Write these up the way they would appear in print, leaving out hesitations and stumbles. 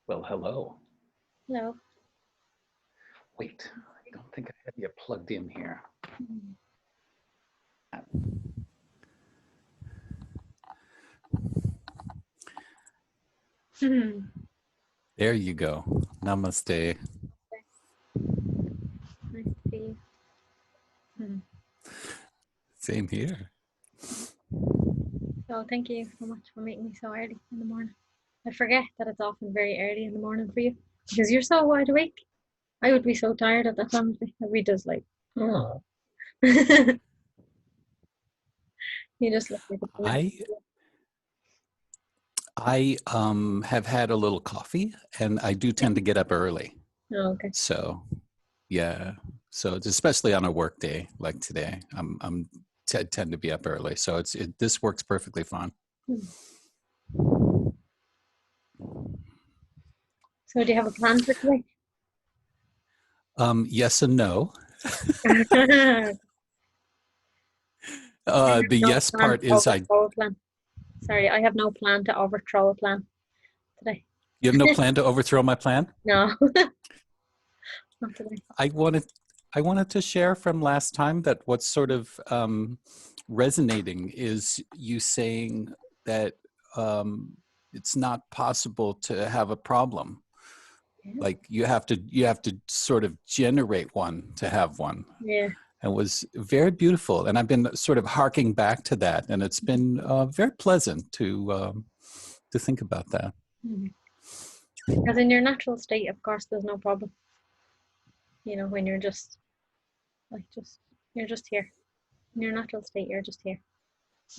Well, hello. Hello. Wait, I don't think I have you plugged in here. There you go. Namaste. Nice to see you. Same here. So thank you so much for meeting me so early in the morning. I forget that it's often very early in the morning for you because you're so wide awake. I would be so tired at that time. I'd be just like, oh. You just look like a baby. I have had a little coffee, and I do tend to get up early. Oh, okay. So, yeah. So it's especially on a work day like today, I'm tend to be up early. So this works perfectly fine. So do you have a plan for today? Yes and no. The No yes plan part to is overthrow a plan. Sorry, I have no plan to overthrow a plan today. you have no plan to overthrow my plan? No, not today. I wanted to share from last time that what's sort of resonating is you saying that it's not possible to have a problem. Yeah. Like you have to sort of generate one to have one. Yeah. It was very beautiful, and I've been sort of harking back to that, and it's been very pleasant to think about that. Because in your natural state, of course, there's no problem. You know, when you're just you're just here. In your natural state, you're just here.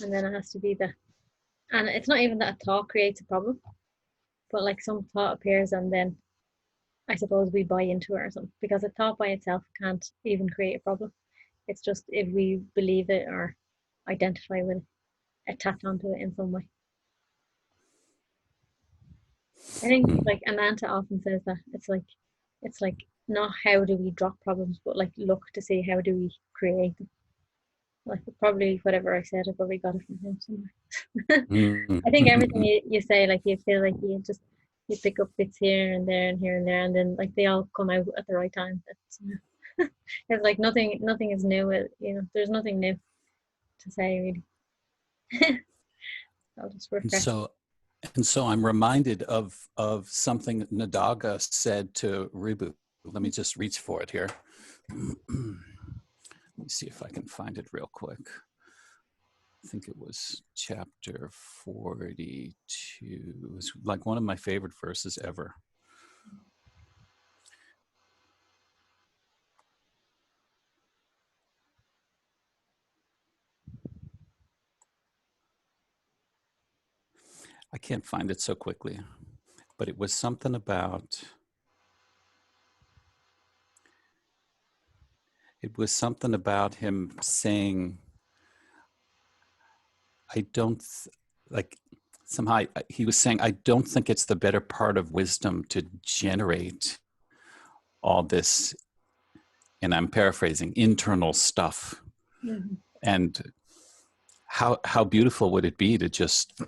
And then it has to be and it's not even that a thought creates a problem, but like some thought appears and then I suppose we buy into it or something because a thought by itself can't even create a problem. It's just if we believe it or identify with it, attach onto it in some way. I think like Ananta often says that it's like not how do we drop problems, but like look to see how do we create them. Like probably whatever I said, I probably got it from him somewhere. I think everything you say, like you feel like you pick up bits here and there and here and there, and then like they all come out at the right time. That's it's like nothing is new. You know, there's nothing new to say really. I'll just refresh. And so I'm reminded of something Nadaga said to Ribu. Let me just reach for it here. Let me see if I can find it real quick. I think it was chapter 42. It was like one of my favorite verses ever. I can't find it so quickly, but it was something about him saying, I don't like somehow he was saying, I don't think it's the better part of wisdom to generate all this, and I'm paraphrasing, internal stuff. Mm-hmm. And how beautiful would it be to just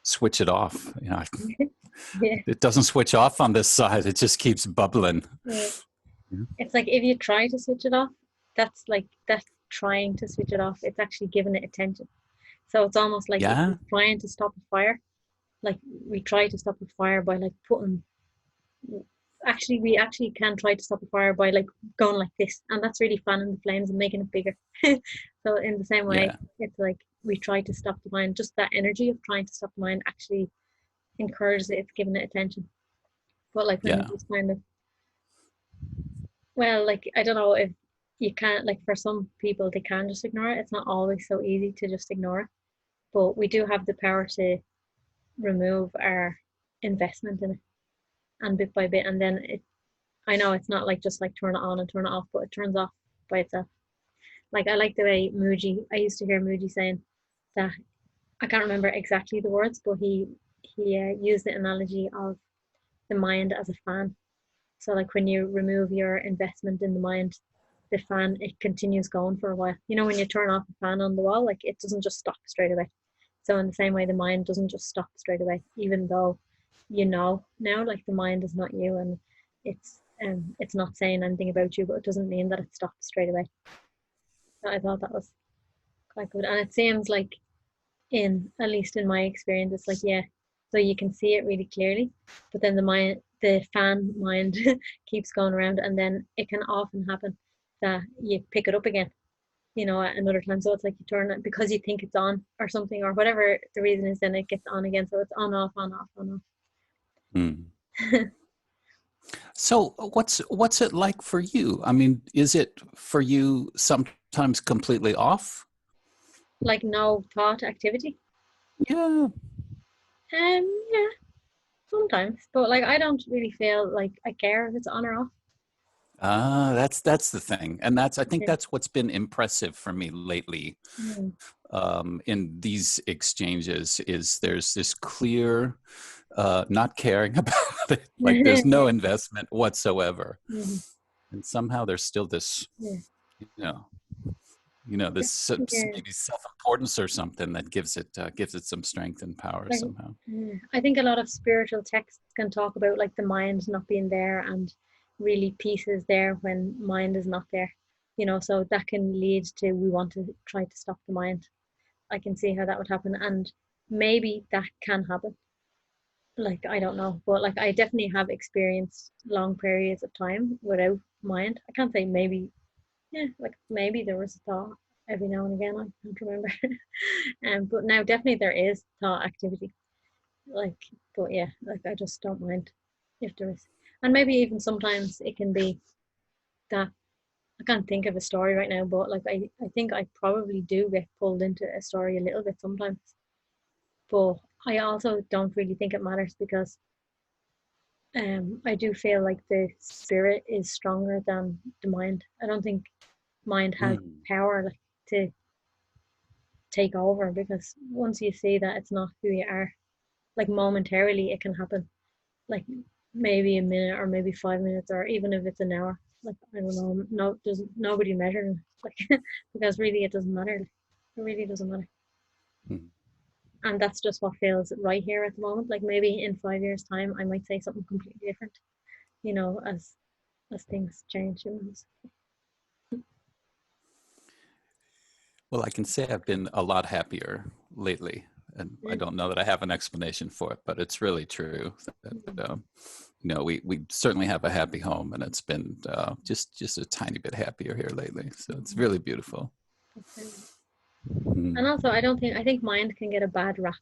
switch it off? You know, Yeah. it doesn't switch off on this side. It just keeps bubbling. Yeah. It's like if you try to switch it off, that's trying to switch it off. It's actually giving it attention. So it's almost like if Yeah. you're trying to stop a fire, like we try to stop a fire by like putting we actually can try to stop a fire by like going like this, and that's really fanning the flames and making it bigger. So in the same way, it's like we try to stop the mind. Just that energy of trying to stop the mind actually encourages it. It's giving it attention. But like when you just kind of, well, like I don't know if you can't, like, for some people they can just ignore it. It's not always so easy to just ignore it, but we do have the power to remove our investment in it, and bit by bit, and then it, I know it's not like just like turn it on and turn it off, but it turns off by itself. Like, I like the way I used to hear Muji saying that, I can't remember exactly the words, but he used the analogy of the mind as a fan. So like when you remove your investment in the mind, the fan, it continues going for a while. You know, when you turn off a fan on the wall, like it doesn't just stop straight away. So in the same way, the mind doesn't just stop straight away, even though you know now, like the mind is not you, and it's not saying anything about you, but it doesn't mean that it stops straight away. So I thought that was quite good, and it seems like, in at least in my experience, it's like, yeah, so you can see it really clearly, but then the fan mind keeps going around, and then it can often happen that you pick it up again, you know, at another time. So it's like you turn it because you think it's on or something, or whatever the reason is, then it gets on again. So it's on off on off on Mm. off. So what's it like for you? I mean, is it for you sometimes completely off? Like no thought activity. Yeah. Yeah, sometimes, but like I don't really feel like I care if it's on or off. That's the thing, and I think Yeah. that's what's been impressive for me lately Mm. in these exchanges. Is there's this clear not caring about it, like there's no investment whatsoever, Mhm. and somehow there's still this, Yeah. you know, this Yeah. maybe self-importance or something that gives it some strength and power Like, somehow. I think a lot of spiritual texts can talk about like the mind not being there, and really peace is there when mind is not there. You know, so that can lead to, we want to try to stop the mind. I can see how that would happen, and maybe that can happen. Like, I don't know, but like I definitely have experienced long periods of time without mind. I can't say maybe, yeah, like maybe there was a thought every now and again. I can't remember. But now definitely there is thought activity. Like, but yeah, like I just don't mind if there is. And maybe even sometimes it can be that, I can't think of a story right now, but like I think I probably do get pulled into a story a little bit sometimes. But I also don't really think it matters, because I do feel like the spirit is stronger than the mind. I don't think mind has Mm. power, like, to take over, because once you see that it's not who you are, like momentarily it can happen, like maybe a minute or maybe 5 minutes, or even if it's an hour, like I don't know, no, there's nobody measuring, like because really it doesn't matter, it really doesn't matter. Mm. And that's just what feels right here at the moment. Like maybe in 5 years time I might say something completely different, you know, as things change, you know. Well, I can say I've been a lot happier lately, and I don't know that I have an explanation for it, but it's really true that we certainly have a happy home, and it's been just a tiny bit happier here lately. So it's really beautiful. And Mm. also I think mind can get a bad rap,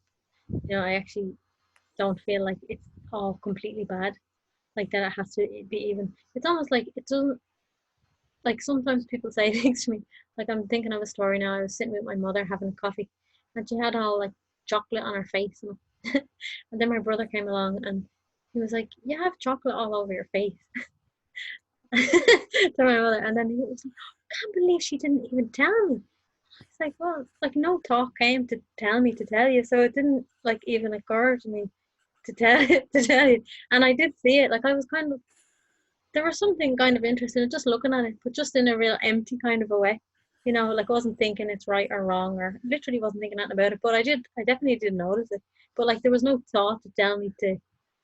you know. I actually don't feel like it's all completely bad, like that it has to be even. It's almost like it doesn't, like sometimes people say things to me, like I'm thinking of a story now. I was sitting with my mother having coffee, and she had all like chocolate on her face, and, and then my brother came along and he was like, you have chocolate all over your face. To my mother, and then he was like, I can't believe she didn't even tell me. It's like, well, like no thought came to tell me to tell you, so it didn't like even occur to me to tell to tell you. And I did see it, like I was kind of, there was something kind of interesting in just looking at it, but just in a real empty kind of a way. You know, like I wasn't thinking it's right or wrong, or literally wasn't thinking nothing about it. But I definitely did notice it. But like there was no thought to tell me to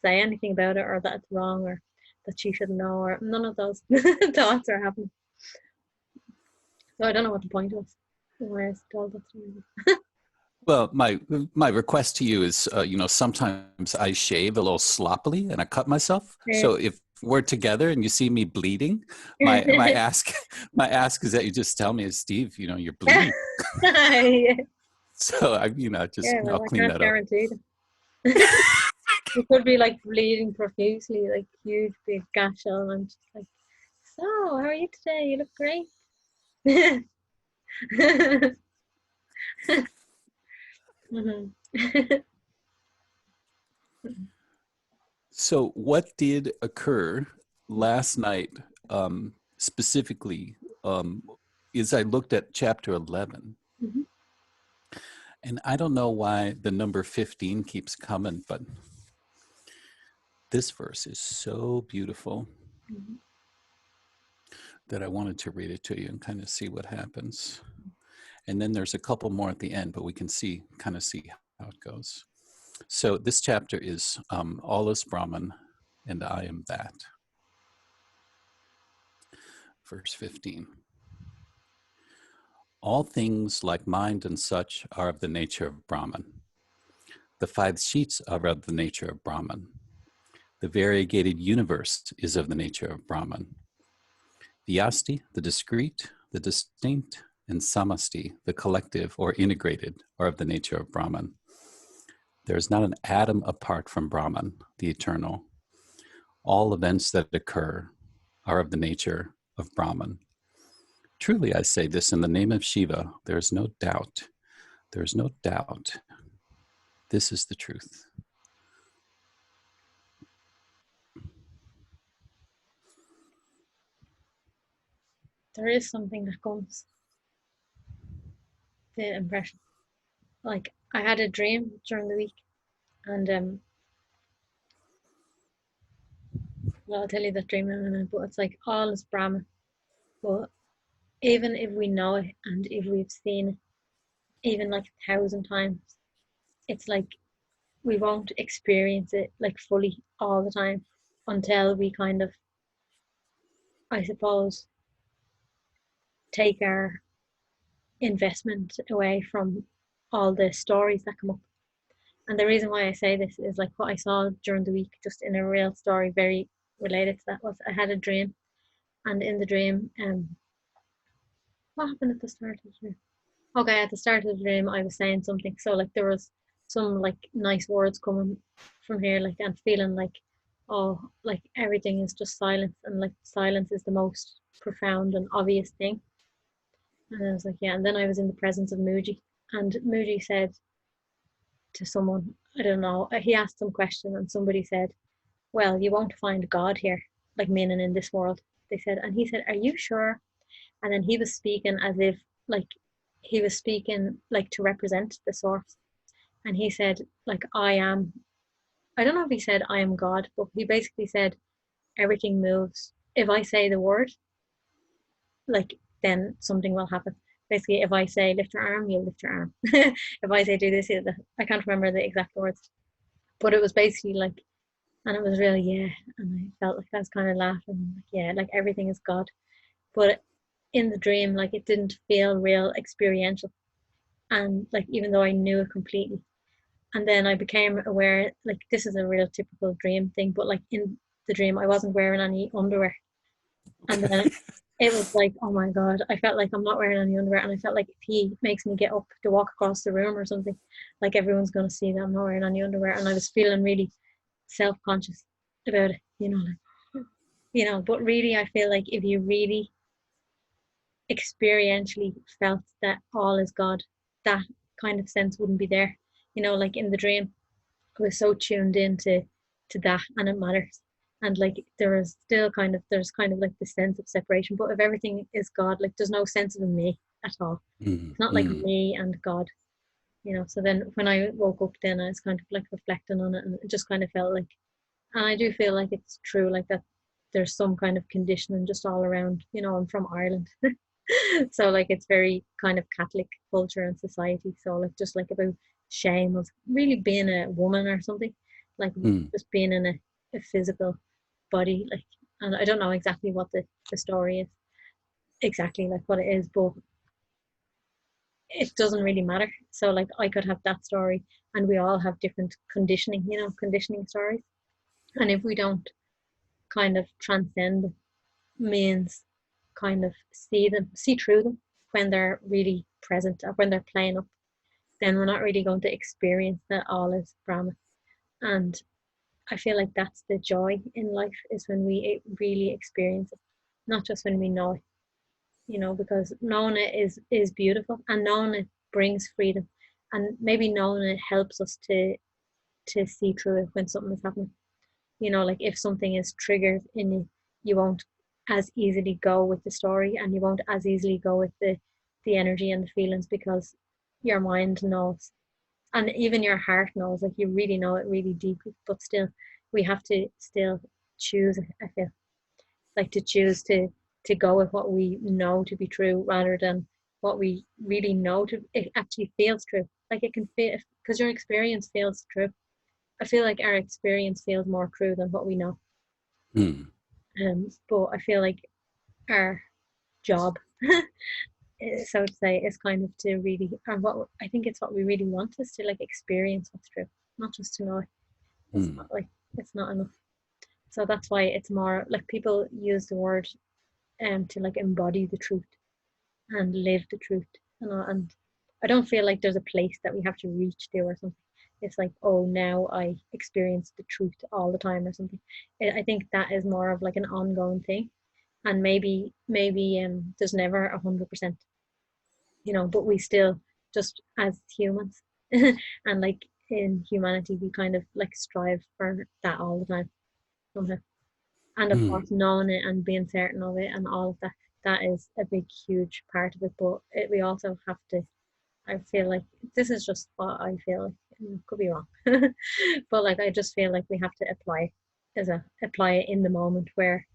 say anything about it, or that it's wrong, or that she should know, or none of those thoughts are happening. So I don't know what the point was. Why I was told that story. Well, my request to you is, sometimes I shave a little sloppily and I cut myself. Yeah. So if we're together and you see me bleeding, my ask my ask is that you just tell me, Steve, you're bleeding. Yeah, So yeah, I'll well, I clean can't that up. guarantee that. You could be like bleeding profusely, like huge big gash on, and just like, so how are you today? You look great. Mhm. So, what did occur last night specifically is I looked at chapter 11, Mhm. and I don't know why the number 15 keeps coming, but this verse is so beautiful Mhm. that I wanted to read it to you and kind of see what happens. And then there's a couple more at the end, but we can kind of see how it goes. So this chapter is All is Brahman and I am that. Verse 15. All things like mind and such are of the nature of Brahman. The five sheets are of the nature of Brahman. The variegated universe is of the nature of Brahman. The asti, the discrete, the distinct, and samasti, the collective or integrated, are of the nature of Brahman. There is not an atom apart from Brahman, the eternal. All events that occur are of the nature of Brahman. Truly, I say this in the name of Shiva, there is no doubt. There is no doubt. This is the truth. There is something that comes, the impression. Like I had a dream during the week, and well, I'll tell you that dream in a minute. But it's like all is Brahman. But even if we know it, and if we've seen it, even like 1,000 times, it's like we won't experience it like fully all the time until we kind of, I suppose, take our investment away from all the stories that come up. And the reason why I say this is like what I saw during the week, just in a real story, very related to that, was I had a dream, and in the dream, what happened at the start of the dream? Okay, at the start of the dream, I was saying something, so like there was some like nice words coming from here, like and feeling like, oh, like everything is just silence, and like silence is the most profound and obvious thing. And I was like, yeah. And then I was in the presence of Muji, and Muji said to someone, I don't know, he asked some question, and somebody said, well, you won't find God here, like meaning in this world. They said, and he said, are you sure? And then he was speaking as if like he was speaking like to represent the source. And he said, like, I am, I don't know if he said I am God, but he basically said everything moves. If I say the word, like, then something will happen. Basically, if I say lift your arm, you'll lift your arm. If I say do this, I can't remember the exact words, but it was basically like, and it was really, yeah. And I felt like I was kind of laughing, like, yeah, like everything is God. But in the dream, like it didn't feel real experiential. And like, even though I knew it completely, and then I became aware, like this is a real typical dream thing, but like in the dream I wasn't wearing any underwear, and then it was like, oh my god, I felt like I'm not wearing any underwear, and I felt like if he makes me get up to walk across the room or something, like everyone's going to see that I'm not wearing any underwear, and I was feeling really self-conscious about it, like, but really I feel like if you really experientially felt that all is God, that kind of sense wouldn't be there. Like in the dream, I was so tuned into to that, and it matters. And like there's kind of like the sense of separation. But if everything is God, like there's no sense of me at all. Mm, It's not like mm. me and God. So then when I woke up, then I was kind of like reflecting on it, and it just kind of felt like, and I do feel like it's true, like that there's some kind of conditioning just all around. I'm from Ireland. So like it's very kind of Catholic culture and society. So like just like about shame of really being a woman or something, like Mm. just being in a physical body, like, and I don't know exactly what the story is, exactly like what it is, but it doesn't really matter. So like I could have that story, and we all have different conditioning stories. And if we don't kind of transcend them, means kind of see through them when they're really present, or when they're playing up, then we're not really going to experience that all is Brahma. And I feel like that's the joy in life, is when we really experience it, not just when we know it. you know, because knowing it is beautiful, and knowing it brings freedom, and maybe knowing it helps us to see through it when something is happening. You know, like if something is triggered in you, you won't as easily go with the story, and you won't as easily go with the energy and the feelings, because your mind knows, and even your heart knows, like you really know it really deeply. But still, we have to still choose, I feel like, to choose to go with what we know to be true, rather than what we really know to it actually feels true. Like it can feel, because your experience feels true. I feel like our experience feels more true than what we know. Hmm. But I feel like our job, so to say, is kind of to really, or what I think it's what we really want, is to like experience what's true, not just to know it. It's Hmm. not like, it's not enough. So that's why it's more like people use the word to like embody the truth and live the truth, you know. And I don't feel like there's a place that we have to reach to or something. It's like, oh, now I experience the truth all the time or something. I think that is more of like an ongoing thing, and maybe there's never 100%, you know, but we still, just as humans, and like in humanity, we kind of like strive for that all the time somehow. And of Hmm. course, knowing it and being certain of it and all of that, that is a big, huge part of it. But we also have to, I feel like, this is just what I feel like, could be wrong, but like I just feel like we have to apply it in the moment, where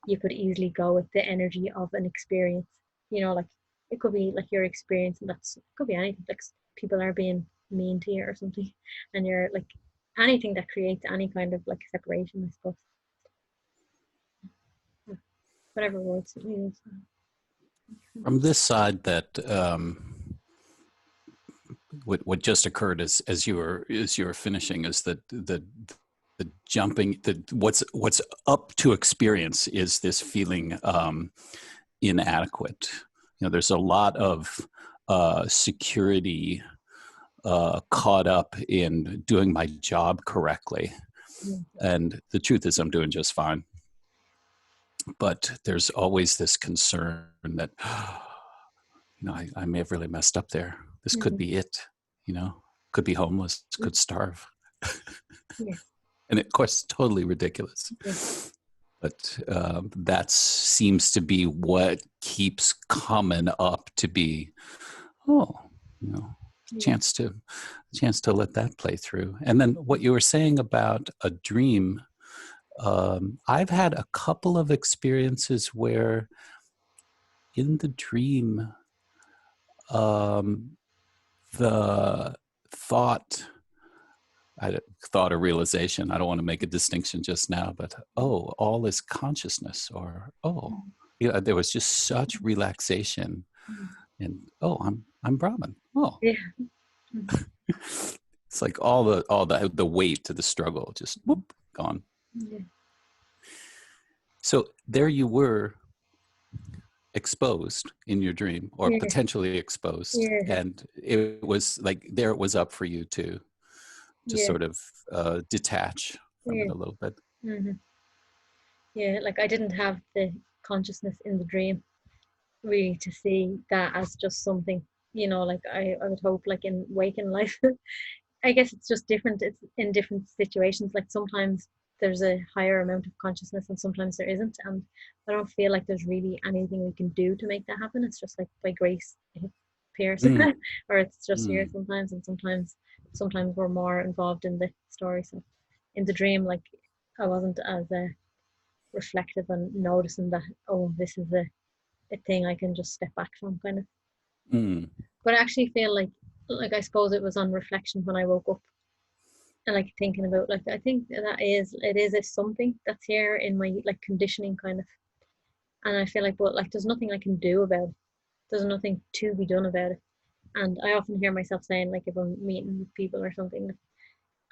you could easily go with the energy of an experience. You know, like it could be like your experience, and that's, it could be anything. Like people are being mean to you or something, and you're like, anything that creates any kind of like separation, I suppose. Whatever words it means. From this side, that what just occurred as you were finishing is that the jumping, the what's up to experience is this feeling inadequate. You know, there's a lot of security caught up in doing my job correctly, and the truth is I'm doing just fine. But there's always this concern that, you know, I may have really messed up there. This could Mm-hmm. be it, you know, could be homeless, could starve. Yeah, And of course, totally ridiculous. yeah, But that seems to be what keeps coming up to be, oh, you know, yeah, chance to let that play through. And then what you were saying about a dream, I've had a couple of experiences where in the dream, um, the thought, thought or realization, I don't want to make a distinction just now, but oh, all is consciousness, or oh, yeah, there was just such relaxation, and oh, I'm Brahman. Oh, yeah, it's like all the weight to the struggle just whoop gone. yeah, So there you were, exposed in your dream, or yeah, potentially exposed, yeah, and it was like there it was up for you to yeah, sort of detach from it yeah. a little bit. Mm-hmm. Yeah, like I didn't have the consciousness in the dream really to see that as just something, you know, like I would hope, like in waking life, I guess it's just different. It's in different situations. Like sometimes there's a higher amount of consciousness and sometimes there isn't. And I don't feel like there's really anything we can do to make that happen. It's just like by grace it appears, Mm, or it's just here mm, sometimes. And sometimes we're more involved in the story. So in the dream, like I wasn't as reflective and noticing that, oh, this is a thing I can just step back from, kind of. mm, But I actually feel like I suppose it was on reflection when I woke up, and like thinking about, like I think that is, it is a something that's here in my like conditioning kind of. And I feel like, but like there's nothing I can do about it. There's nothing to be done about it. And I often hear myself saying, like if I'm meeting with people or something,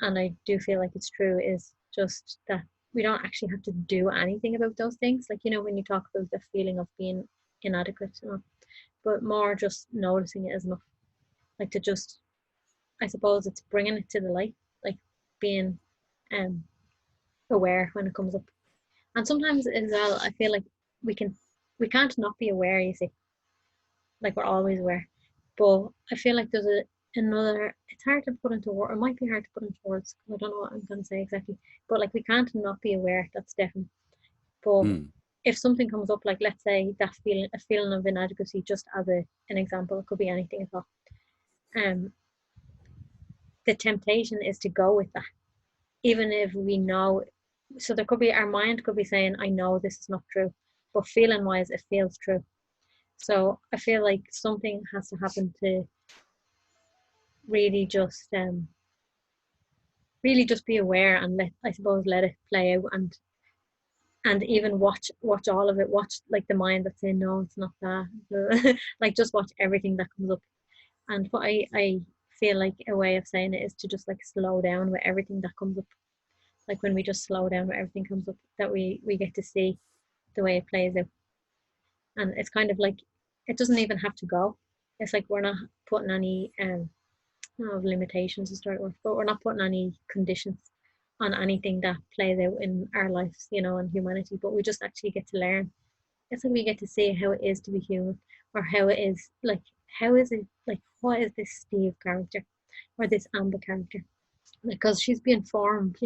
and I do feel like it's true, is just that we don't actually have to do anything about those things. Like, you know, when you talk about the feeling of being inadequate, you know, but more just noticing it is enough. Like to just, I suppose it's bringing it to the light, like being um aware when it comes up. And sometimes as well, I feel like we can we can't not be aware, you see. like we're always aware. But I feel like there's another, it's hard to put into words, it might be hard to put into words, 'cause I don't know what I'm going to say exactly, but like we can't not be aware, that's definitely. But Mm. if something comes up, like let's say that feeling, a feeling of inadequacy, just as an example, it could be anything at all. Um, the temptation is to go with that, even if we know. So there could be, our mind could be saying, "I know this is not true," but feeling wise, it feels true. So I feel like something has to happen to really just really just be aware and let, I suppose, let it play out, and even watch all of it, watch like the mind that's saying no, it's not that. Like just watch everything that comes up. And what I feel like a way of saying it is to just like slow down with everything that comes up. Like when we just slow down with everything comes up, that we get to see the way it plays out. And it's kind of like, it doesn't even have to go. It's like we're not putting any of limitations is the right word, but we're not putting any conditions on anything that plays out in our lives, and humanity. But we just actually get to learn. It's like we get to see how it is to be human, or how it is like, how is it like, what is this Steve character or this Amber character? Because she's being formed,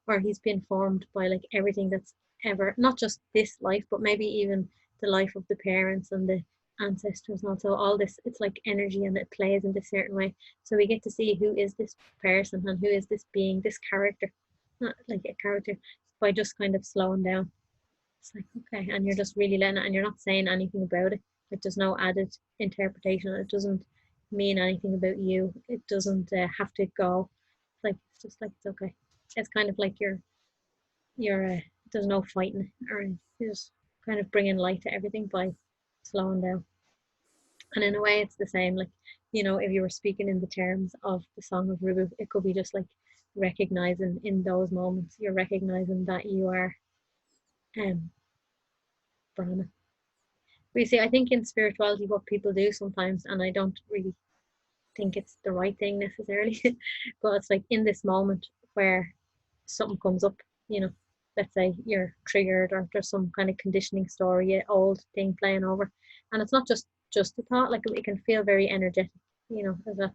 or he's being formed by like everything that's ever, not just this life, but maybe even the life of the parents and the ancestors, and also all this, it's like energy, and it plays in this certain way. So we get to see who is this person and who is this being, this character, not like a character, by just kind of slowing down. It's like, okay, and you're just really letting it, and you're not saying anything about it. Like there's no added interpretation. It doesn't mean anything about you. It doesn't have to go. It's just like, it's okay. It's kind of like you're there's no fighting, or you're just kind of bringing light to everything by slowing down. And in a way, it's the same. Like, if you were speaking in the terms of the Song of Rubu, it could be just like recognizing in those moments, you're recognizing that you are um Brahman. But you see, I think in spirituality, what people do sometimes, and I don't really think it's the right thing necessarily, but it's like in this moment where something comes up, you know, let's say you're triggered, or there's some kind of conditioning story, an old thing playing over, and it's not just a thought, like it can feel very energetic, as a.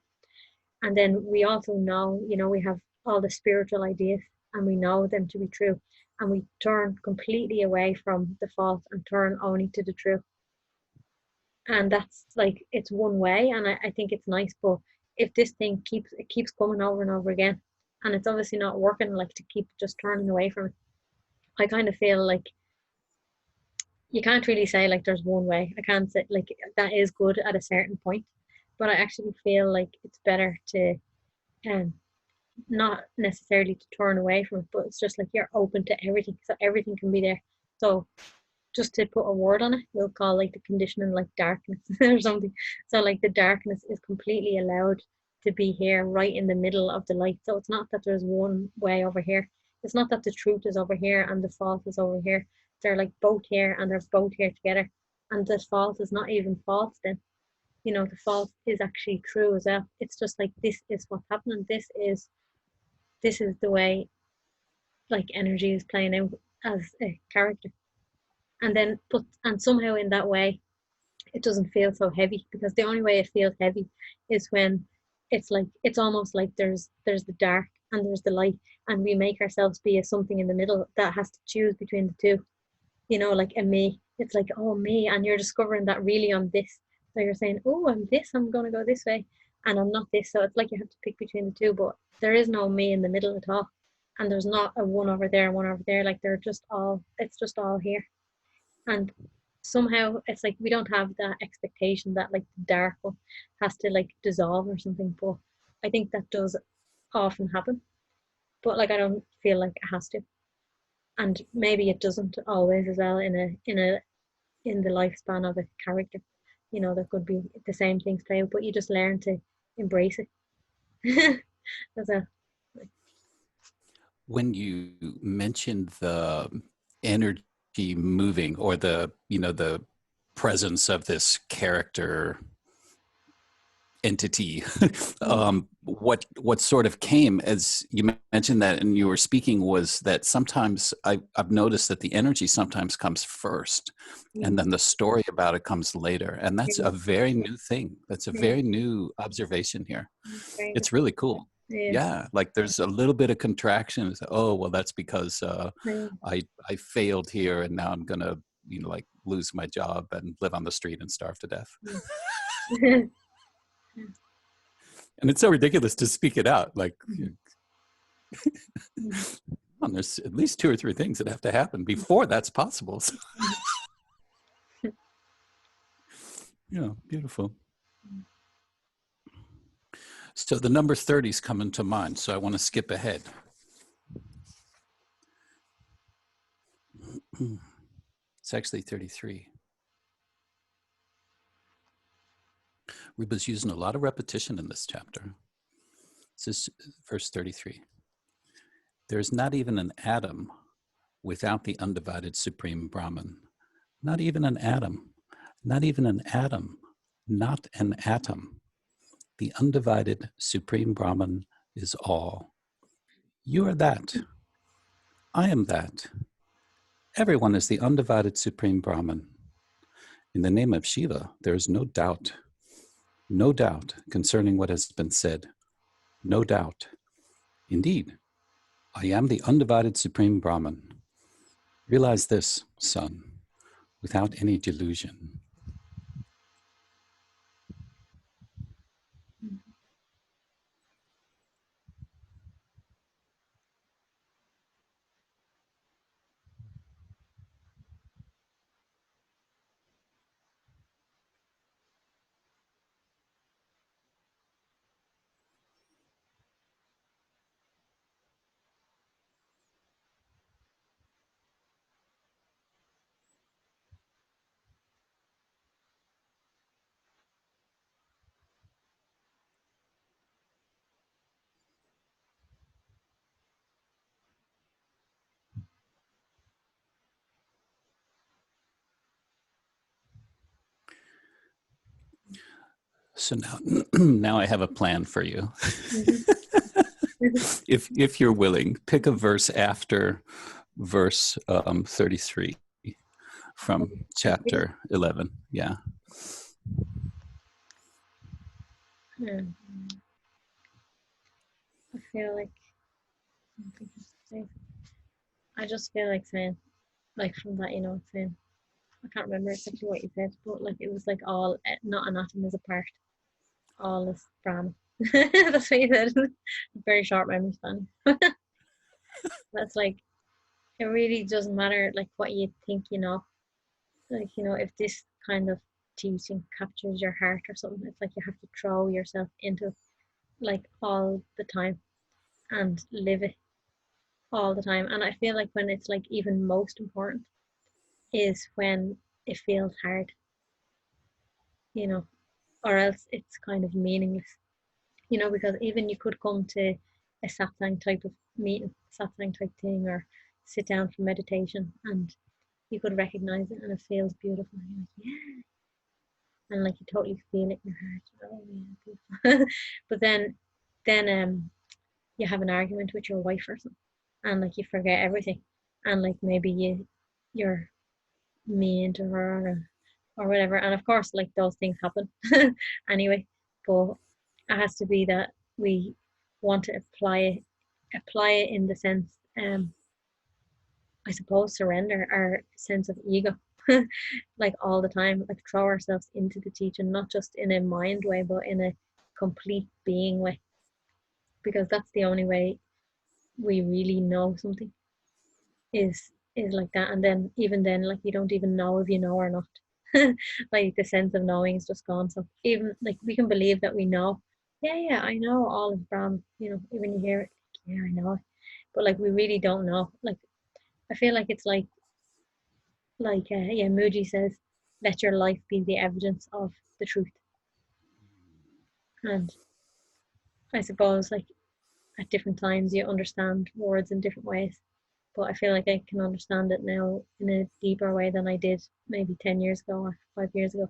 And then we also know, we have all the spiritual ideas, and we know them to be true, and we turn completely away from the false and turn only to the true. And that's like, it's one way, and I think it's nice. But if this thing keeps coming over and over again, and it's obviously not working, like to keep just turning away from it, I kind of feel like you can't really say like there's one way. I can't say like that is good at a certain point, but I actually feel like it's better to um not necessarily to turn away from it, but it's just like you're open to everything, so everything can be there. So just to put a word on it, we'll call like the conditioning like darkness or something. So like the darkness is completely allowed to be here right in the middle of the light. So it's not that there's one way over here. It's not that the truth is over here and the false is over here. They're like both here, and they're both here together. And the false is not even false then. The false is actually true as well. It's just like, this is what's happening. This is the way like energy is playing out as a character. And then and somehow in that way it doesn't feel so heavy, because the only way it feels heavy is when it's almost like there's the dark and there's the light, and we make ourselves be a something in the middle that has to choose between the two, like a me. It's like, oh, me, and you're discovering that really I'm this. So you're saying, oh, I'm this, I'm going to go this way, and I'm not this. So it's like you have to pick between the two, but there is no me in the middle at all, and there's not a one over there and one over there. Like it's just all here. And somehow it's like we don't have that expectation that like the dark one has to like dissolve or something, but I think that does often happen. But like I don't feel like it has to, and maybe it doesn't always as well in the lifespan of a character. There could be the same things play out, but you just learn to embrace it. As a When you mentioned the energy moving, or the presence of this character entity, what sort of came as you mentioned that and you were speaking was that sometimes I've noticed that the energy sometimes comes first and then the story about it comes later, and that's a very new thing. That's a very new observation here. It's really cool. Yeah, like there's a little bit of contraction. Oh well, that's because I failed here and now I'm gonna like lose my job and live on the street and starve to death. And it's so ridiculous to speak it out. Like, well, there's at least 2 or 3 things that have to happen before that's possible. So, yeah, beautiful. So the number 30 is coming to mind. So I want to skip ahead. It's actually 33. Ruba's using a lot of repetition in this chapter. This is verse 33. There's not even an atom without the undivided Supreme Brahman. Not even an atom. Not even an atom. Not an atom. The undivided Supreme Brahman is all. You are that. I am that. Everyone is the undivided Supreme Brahman. In the name of Shiva, there is no doubt concerning what has been said. No doubt. Indeed, I am the undivided Supreme Brahman. Realize this, son, without any delusion. So now I have a plan for you. If you're willing, pick a verse after verse 33 from chapter 11. Yeah. I feel like I just feel like saying, like from that, saying, I can't remember exactly what you said, but like it was like all, not an atom is apart, all is Brahman. That's what you said. Very short memory span. That's like, it really doesn't matter like what you think, like, if this kind of teaching captures your heart or something, it's like you have to throw yourself into it, like all the time, and live it all the time. And I feel like when it's like even most important is when it feels hard, or else it's kind of meaningless, because even you could come to a satsang type of meeting, satsang type thing, or sit down for meditation, and you could recognize it and it feels beautiful. And you're like, yeah. And like you totally feel it in your heart. Oh yeah, beautiful. But then you have an argument with your wife or something, and like you forget everything, and like maybe you're mean to her, or whatever. And of course, like those things happen anyway. But it has to be that we want to apply it in the sense, I suppose, surrender our sense of ego, like all the time, like throw ourselves into the teaching, not just in a mind way, but in a complete being way, because that's the only way we really know something, is like that. And then even then, like you don't even know if you know or not. Like the sense of knowing is just gone. So even like we can believe that we know, yeah, I know all of Brahm, when you hear it, yeah, I know it, but like we really don't know. Like I feel like it's like yeah, Muji says, let your life be the evidence of the truth. And I suppose like at different times you understand words in different ways, but I feel like I can understand it now in a deeper way than I did maybe 10 years ago or 5 years ago.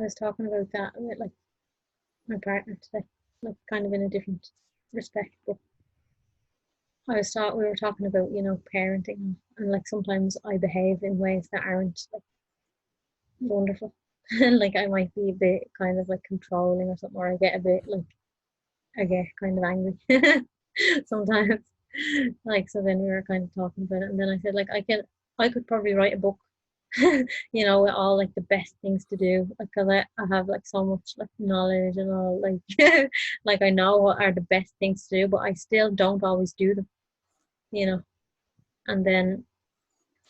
I was talking about that with like my partner today, like kind of in a different respect, but we were talking about, you know, parenting, and like sometimes I behave in ways that aren't like wonderful. And like I might be a bit kind of like controlling or something, or I get a bit like I get kind of angry sometimes. Like so then we were kind of talking about it, and then I said like I could probably write a book, you know, with all like the best things to do because I have like so much like knowledge and all like like I know what are the best things to do, but I still don't always do them, you know. And then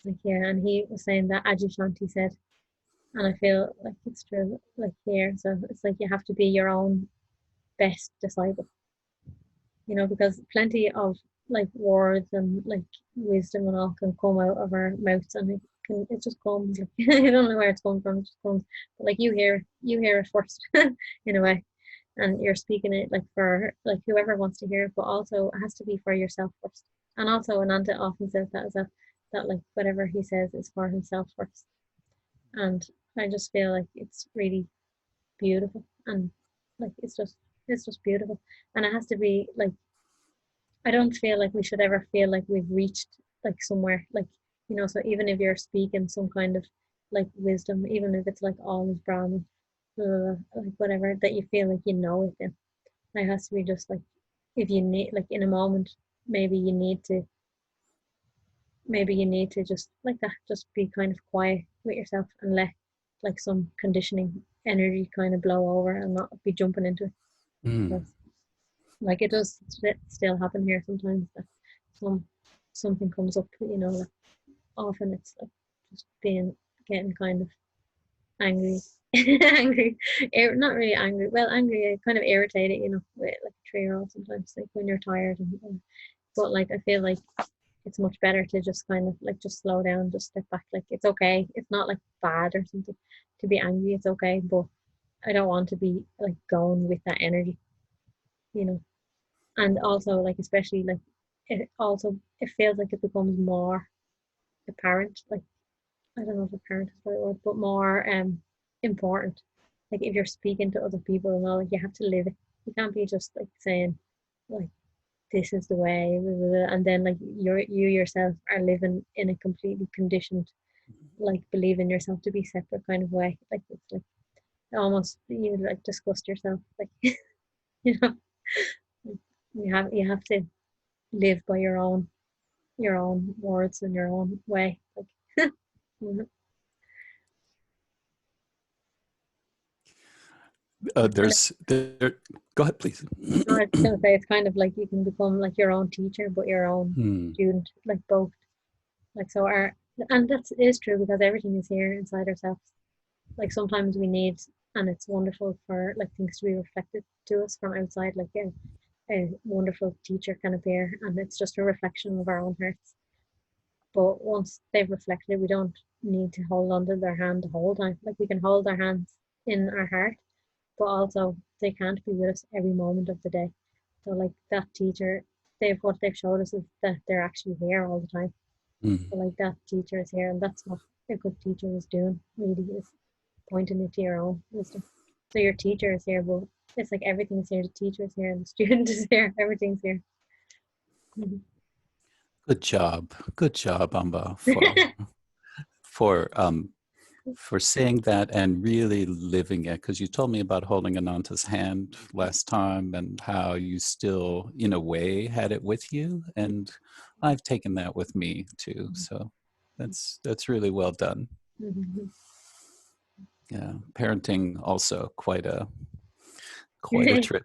like yeah, and he was saying that Ajishanti said, and I feel like it's true like here. So it's like you have to be your own best disciple, you know, because plenty of like words and like wisdom and all can come out of our mouths, and it just comes like you don't know where it's coming from, it just comes. But like you hear it first in a way, and you're speaking it like for like whoever wants to hear it, but also it has to be for yourself first. And also Ananta often says that as a that like whatever he says is for himself first. And I just feel like it's really beautiful, and like it's just beautiful. And it has to be like I don't feel like we should ever feel like we've reached like somewhere, like, you know, so even if you're speaking some kind of like wisdom, even if it's like all is Brahman, like whatever, that you feel like you know it, then it has to be just like if you need like in a moment, maybe you need to just like that, just be kind of quiet with yourself and let like some conditioning energy kind of blow over and not be jumping into it. Mm. Because like it does still happen here sometimes that some something comes up, you know, like often it's like just getting kind of angry, angry, not really angry, well angry, kind of irritated, you know, with like a 3 year old sometimes, like when you're tired and but like I feel like it's much better to just kind of like just slow down, just step back. Like it's okay. It's not like bad or something to be angry. It's okay, but I don't want to be like going with that energy, you know. And also like especially like it feels like it becomes more apparent. Like I don't know if apparent is the right word, but more important. Like if you're speaking to other people and all, like you have to live it. You can't be just like saying like this is the way, and then like you yourself are living in a completely conditioned, like believing yourself to be separate kind of way. Like it's like almost you like disgust yourself, like you know, you have to live by your own words and your own way. Like and Go ahead, please. I was just gonna say it's kind of like you can become like your own teacher, but your own Hmm. student, like both. Like so, our and that is true because everything is here inside ourselves. Like sometimes we need, and it's wonderful for like things to be reflected to us from outside, like a wonderful teacher can appear, and it's just a reflection of our own hearts. But once they've reflected, we don't need to hold on to their hand the whole time. Like we can hold their hands in our heart, but also they can't be with us every moment of the day. So like that teacher, what they've showed us is that they're actually here all the time. Hmm. So like that teacher is here, and that's what a good teacher is doing. Really is pointing it to your own wisdom. So your teacher is here, but it's like everything's here. The teacher is here, and the student is here. Everything's here. Mhm. Good job, Amba, for for saying that and really living it. Because you told me about holding Ananta's hand last time and how you still, in a way, had it with you, and I've taken that with me too. So that's really well done. Mhm. Yeah, parenting also quite a trip.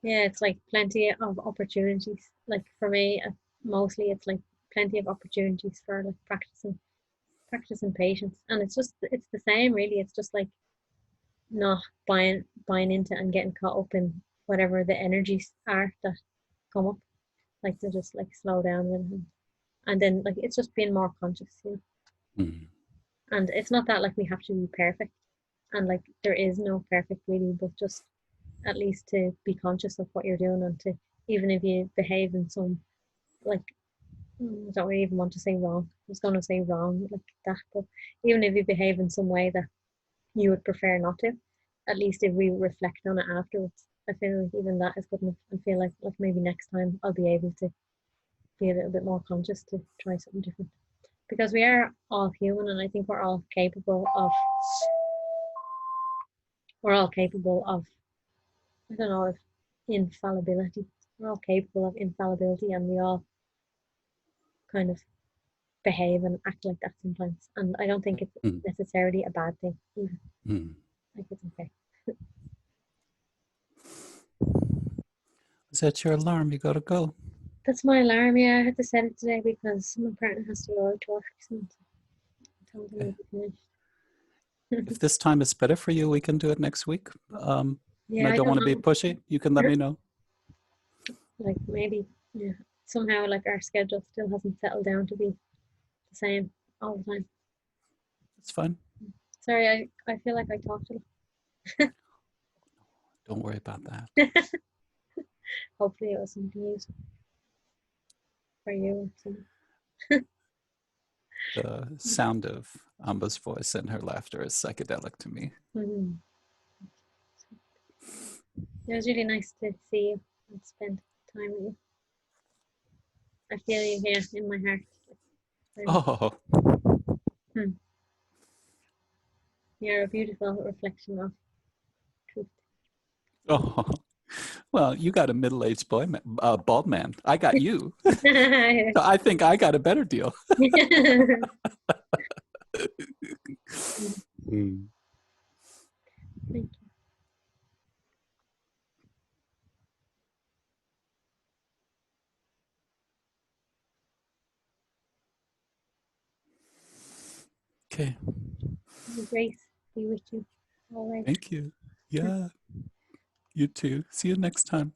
Yeah, it's like plenty of opportunities. Like for me, mostly it's like plenty of opportunities for like practicing patience, and it's the same really. It's just like not buying into and getting caught up in whatever the energies are that come up. Like to just like slow down and then like it's just being more conscious, you know. Mm. And it's not that like we have to be perfect, and like there is no perfect really, but just at least to be conscious of what you're doing, and to even if you behave in some like I don't really even want to say wrong. I was going to say wrong like that, but even if you behave in some way that you would prefer not to. At least if we reflect on it afterwards, I feel like even that is good enough. I feel like maybe next time I'll be able to be a little bit more conscious to try something different, because we are all human, and I think we're all capable of I don't know if infallibility. We're all capable of infallibility, and we all kind of behave and act like that sometimes. And I don't think it's Mm. necessarily a bad thing either. Mm. Like, it's okay. Is that your alarm? You gotta go. That's my alarm. Yeah, I had to set it today because my partner has to go out to work soon. So I told him Okay. we'd be If finished. this time is better for you, we can do it next week. And Yeah, I I don't don't want to be know. pushy. You can let me know. Like, maybe, yeah. Somehow, like, our schedule still hasn't settled down to be the same all the time. It's fine. Sorry, I feel like I talked a lot. Don't worry about that. Hopefully it was something useful for you or something. The sound of Amba's voice and her laughter is psychedelic to me. Mhm. It was really nice to see you and spend time with you. I feel you here in my heart. Very much. Oh, You're a beautiful reflection of truth. oh. Well, you got a middle-aged bald man. I got you. So I think I got a better deal. Mm. Thank you. Okay. May grace be with you always. Thank you. Yeah. You too. See you next time.